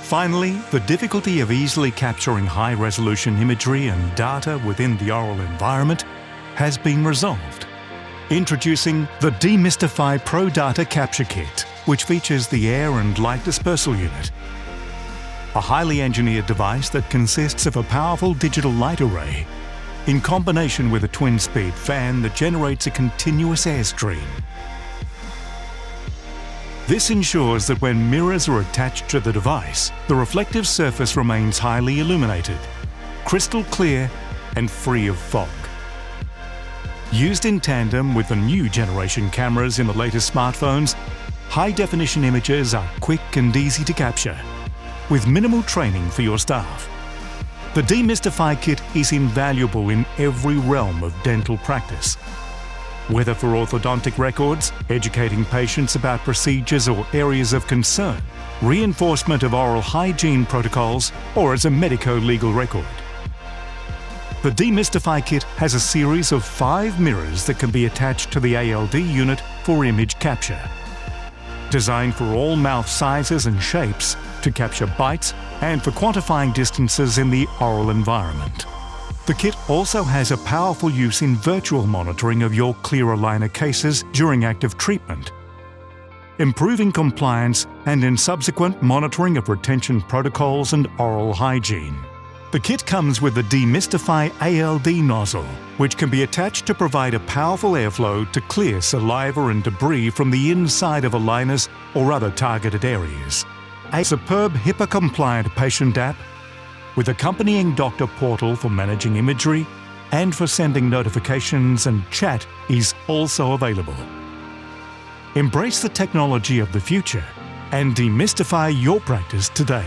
Finally, the difficulty of easily capturing high-resolution imagery and data within the oral environment has been resolved. Introducing the d.MISTIFY Pro Data Capture Kit, which features the air and light dispersal unit. A highly engineered device that consists of a powerful digital light array in combination with a twin-speed fan that generates a continuous airstream. This ensures that when mirrors are attached to the device, the reflective surface remains highly illuminated, crystal clear and free of fog. Used in tandem with the new generation cameras in the latest smartphones, high-definition images are quick and easy to capture, with minimal training for your staff. The d.MISTIFY kit is invaluable in every realm of dental practice. Whether for orthodontic records, educating patients about procedures or areas of concern, reinforcement of oral hygiene protocols, or as a medico-legal record. The d.MISTIFY kit has a series of 5 mirrors that can be attached to the ALD unit for image capture. Designed for all mouth sizes and shapes to capture bites and for quantifying distances in the oral environment. The kit also has a powerful use in virtual monitoring of your clear aligner cases during active treatment, improving compliance and in subsequent monitoring of retention protocols and oral hygiene. The kit comes with the d.MISTIFY ALD nozzle, which can be attached to provide a powerful airflow to clear saliva and debris from the inside of aligners or other targeted areas. A superb HIPAA-compliant patient app with accompanying doctor portal for managing imagery and for sending notifications and chat is also available. Embrace the technology of the future and demystify your practice today.